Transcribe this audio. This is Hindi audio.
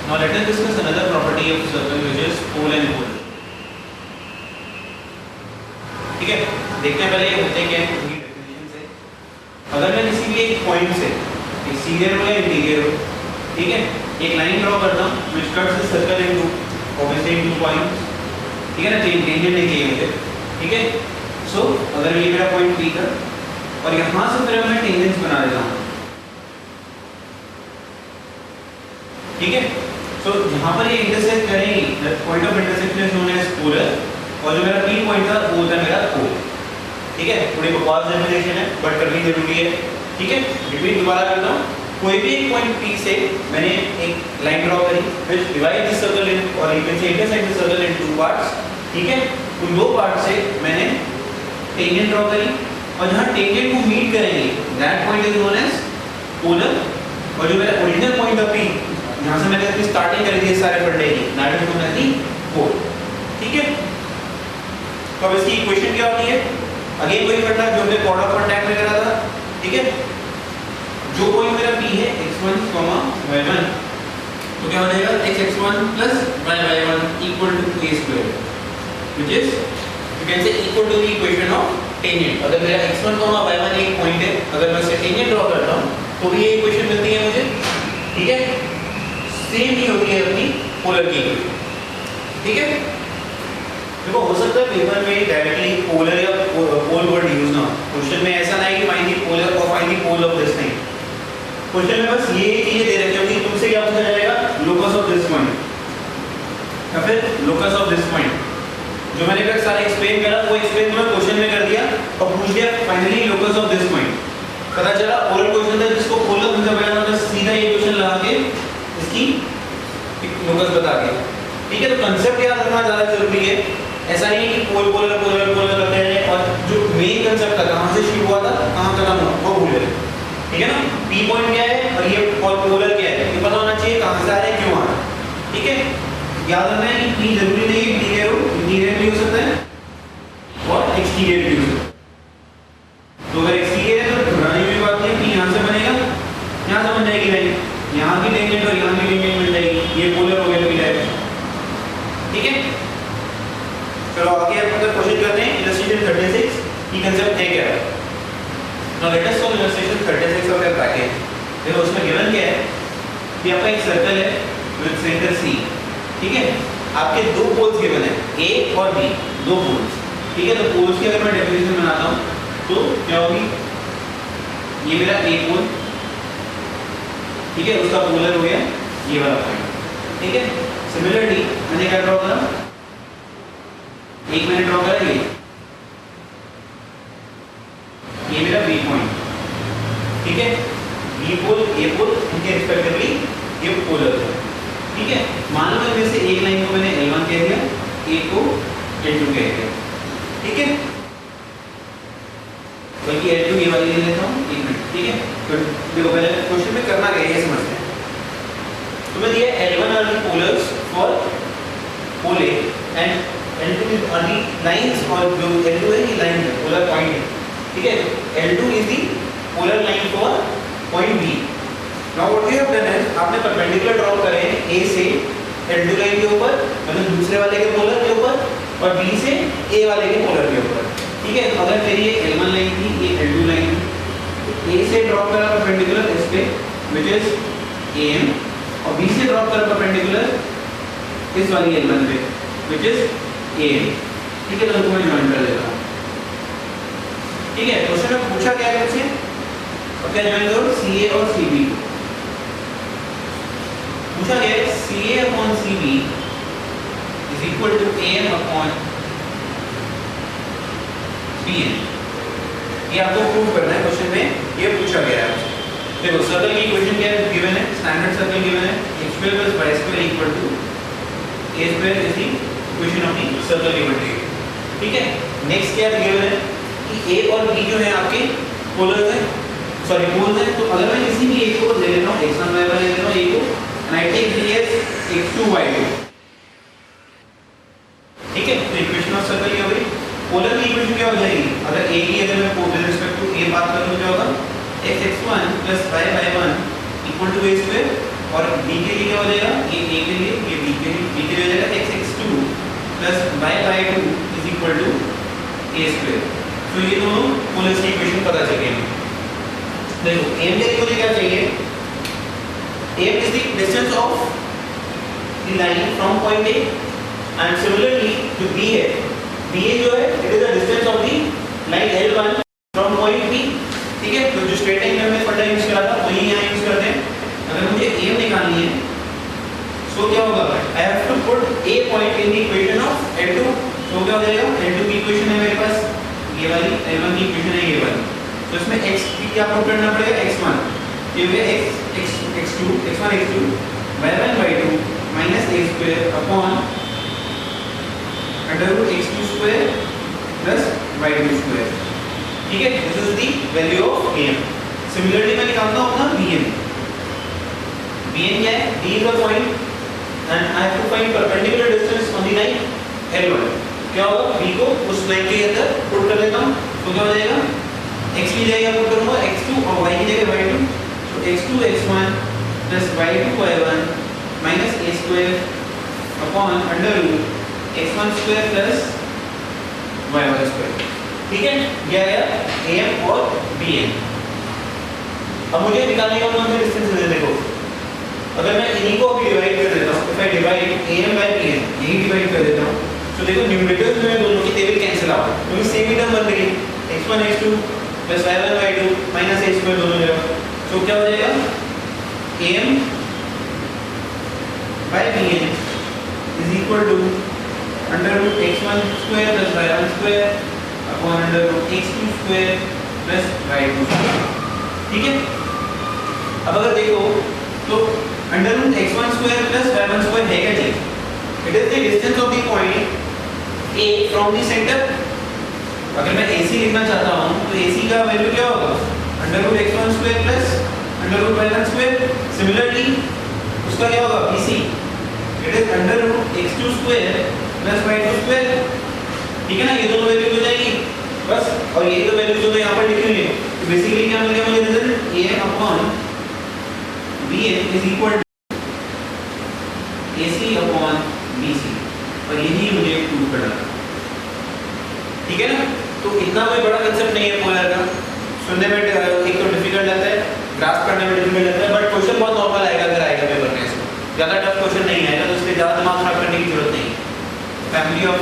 Now let us discuss another property of circle which is pole and pole. ठीक है, देखते हैं पहले ये होते क्या है उनकी डेफिनेशन से। अगर मैं किसी भी एक पॉइंट से एक्सटीरियर हो या इंटीरियर हो, ठीक है, एक लाइन ड्रॉ करता हूँ which cuts the circle into obviously into points, ठीक है ना, टेंजेंट नहीं चाहिए मुझे, ठीक है। सो अगर ये मेरा पॉइंट P था और यहाँ से फिर मैं टेंजेंट्स बना देता हूँ, ठीक है। सो यहाँ पर ये इंटरसेक्ट करेंगी, point of intersection is known as polar, और जो मेरा P पॉइंट था वो होता है मेरा पोल, ठीक है। थोड़ी बकवास डेफिनेशन है बट करनी जरूरी है, ठीक है। रिपीट दोबारा करता हूँ, कोई भी एक पॉइंट P से मैंने एक लाइन ड्रॉ करी which divides the circle in or you can say intersect the circle in two parts, ठीक है। उन दो पार्ट से मैंने टेंजेंट ड्रॉ करी और जहाँ टेंजेंट को मीट करेंगे that point is known as polar, और जो मेरा ओरिजिनल पॉइंट था P जहाँ से मैंने अपनी स्टार्टिंग करी थी सारे फंडे की, that is known as the pole, ठीक है। तो अब इसकी इक्वेशन क्या होती है, अगेन वही फंडा जो हमने कॉर्ड ऑफ कांटेक्ट में करा था, ठीक है। जो पॉइंट मेरा P है x1, y1, तो क्या हो जाएगा x(x1) plus y(y1) equal to a square, which is you can say equal to the equation of tangent। अगर मेरा x1, y1 एक पॉइंट है, अगर मैं उसे टेंजेंट ड्रॉ करता हूँ तो भी ये इक्वेशन मिलती है मुझे, ठीक है। सेम ही होती है अपनी पोलर की, ठीक है। देखो हो सकता है पेपर में डायरेक्टली पोलर या पोल वर्ड यूज ना, क्वेश्चन में ऐसा नहीं कि फाइंड द पोलर और find the pole of this thing. Question में बस ये चीजें दे रखी होगी, तुमसे क्या पूछा जाएगा, लोकस ऑफ दिस पॉइंट या फिर लोकस ऑफ दिस पॉइंट। जो मैंने कल सारा एक्सप्लेन करा वो एक्सप्लेन तुम्हें क्वेश्चन में कर दिया और पूछ दिया finally locus of this point. पता चला ओरल क्वेश्चन था जिसको पोलर तुमसे पहले बस सीधा ये क्वेश्चन लगा के इसकी लोकस बता के, ठीक है। तो कांसेप्ट याद रखना ज्यादा जरूरी है, ऐसा नहीं है कि पोल पोलर पोलर पोलर करते हैं और जो मेन कांसेप्ट था कहां से शुरू हुआ था कहां खत्म हुआ वो भूल गए, ठीक है ना। P पॉइंट क्या है और ये पोलर क्या है ये पता होना चाहिए, कहां से आ रहा है क्यों आ रहा है, ठीक है। याद रखना है कि P जरूरी नहीं है इंटीरियर भी हो सकता है और एक्सटीरियर भी हो सकता है। तो अगर एक्सटीरियर है तो घबराने की बात नहीं, P यहां से बनेगा, यहां से बन जाएगी लाइन, यहां की टेंजेंट और यहां की टेंजेंट मिल जाएगी, ये पोलर हो गया P डायरेक्शन, ठीक है। चलो आगे अपन का क्वेश्चन करते हैं इलस्ट्रेशन 36 की कांसेप्ट है क्या है। Now let us solve illustration 36 of your package. देखो उसमें गिवन क्या है कि आपका एक सर्कल है विद सेंटर C, ठीक है। आपके दो पोल्स गिवन है A और B, दो पोल्स, ठीक है। तो पोल्स की अगर मैं डेफिनेशन बनाता हूं तो क्या होगी, ये मेरा A पोल, ठीक है, उसका पोलर हो गया ये वाला पॉइंट, ठीक है। सिमिलरली मैंने क्या ड्रॉ करा, एक मैंने ड्रॉ करा ये मेरा B पॉइंट, ठीक है। B पोल A पोल इनके रिस्पेक्टिवली ये पोलर है, ठीक है। मान लो इनमें से एक लाइन को मैंने L1 कह दिया, A को L2 कह दिया, ठीक है। बल्कि L2 ये वाली ले लेता हूँ, एक मिनट, ठीक है। तो देखो पहले क्वेश्चन में करना क्या है ये समझते हैं। तो मैं दिया L1 are the polars for pole A and L2 is are the lines और जो L2 है ये लाइन है, पोलर पॉइंट है, ठीक है। L2 is the polar line for point B। Now what we have done is आपने परपेंडिकुलर ड्रॉ करे A से L2 लाइन के ऊपर, मतलब दूसरे वाले के पोलर के ऊपर, और B से A वाले के पोलर के ऊपर, ठीक है। अगर मेरी ये L1 लाइन थी, ये L2 लाइन थी, तो A से ड्रॉ करा परपेंडिकुलर इस पे which is AM, और B से ड्रॉ करा परपेंडिकुलर इस वाली L1 पे which is AM, ठीक है। तो मैं ज्वाइन कर देता हूँ, ठीक है। क्वेश्चन में पूछा क्या है मुझसे, और क्या ज्वाइन करो CA और CB, पूछा गया है CA upon CB is equal to AM upon BN। ये आपको प्रूव करना है, क्वेश्चन में ये पूछा गया है। देखो सर्कल की इक्वेशन क्या है गिवन है, स्टैंडर्ड सर्कल गिवन है x² + y² equal to a² is the equation of the circle given है, ठीक है। नेक्स्ट क्या गिवन है कि A और B जो है आपके पोलर है, सॉरी पोल्स है। तो अगर मैं किसी भी एक को ले लेता हूं x1 y1 ले लेता हूं A को and I take B as x2 y2, ठीक है। तो इक्वेशन ऑफ सर्कल क्या होगी, पोलर की इक्वेशन क्या हो जाएगी, अगर A की अगर मैं विद रिस्पेक्ट टू A बात करूं क्या होगा x(x1 + y(y1) = a², और B के लिए क्या हो जाएगा, ये A 2 is equal to a square. तो ये दोनों पोलर्स की इक्वेशन पता चली हमें। देखो m के लिए मुझे क्या चाहिए, m is the distance of the line from point a and similarly जो b है, ba जो है it is the distance of the line l1 from point b। ठीक है, तो जो स्ट्रेट लाइन में हमने फंडा यूज करा था वही यहाँ यूज करते हैं। अगर मुझे m निकालनी है तो क्या होगा, I have to put a point in the equation of l2। तो क्या हो जाएगा, l2 की इक्वेशन है मेरे पास ये वाली, l1 की इक्वेशन है ये वाली। तो इसमें x की क्या पुट करना पड़ेगा, x1 ये हो गया x2 x1 x2 y1 y2 minus a square upon under root x2 square plus y2 square. ठीक है, this is the value of am। Similarly मैं निकालता हूं अपना bn। bn क्या है, b is the point and I have to find perpendicular distance on the line L1। क्या होगा, b को उस लाइन के अंदर पुट कर देता हूं तो क्या हो जाएगा, x की जगह पुट करूंगा x2 और y की जगह y2। तो x2 x1 plus y2 y1 minus a square upon under root x1 square plus y1 square. ठीक है, ये आया am और bn। अब मुझे निकालने का कौन सा डिस्टेंस है, देखो अगर मैं इन्हीं को अभी डिवाइड कर देता हूं, if I divide am by bn, यही डिवाइड कर देता हूं तो देखो न्यूमरेटर्स जो है दोनों की दे विल कैंसिल आउट क्योंकि सेम ही टर्म बन रही है x1 x2 plus y1 y2 minus a square दोनों जगह। तो क्या हो जाएगा, am by bn is equal to under root x1 square plus y1 square upon under root x2 square plus y2 square। ठीक है, अब अगर देखो तो under root x1 square plus y1 square है क्या चीज, it is the distance of the point a from the centre. अगर मैं ac लिखना चाहता हूं तो ac का वैल्यू क्या होगा, under root x1 square plus under root y1 square. Similarly उसका क्या होगा, bc it is under root x2 square plus y2 square. ठीक है ना, ये दोनों वैल्यू हो जाएगी बस, और ये तो वैल्यू जो यहां पर लिखी हुई है तो बेसिकली क्या मिल गया मुझे result, a upon bn is equal to ac upon bc, और यही मुझे प्रूव करना है। ठीक है ना, तो इतना कोई बड़ा कंसेप्ट नहीं है पोलर का, सुनने में एक तो डिफिकल्ट लगता है, ग्रास्प करने में डिफिकल्ट लगता है, बट क्वेश्चन बहुत नॉर्मल आएगा अगर आएगा पेपर में। ज़्यादा टफ क्वेश्चन नहीं आएगा तो इसलिए ज़्यादा दिमाग खराब करने की जरूरत नहीं है। Family of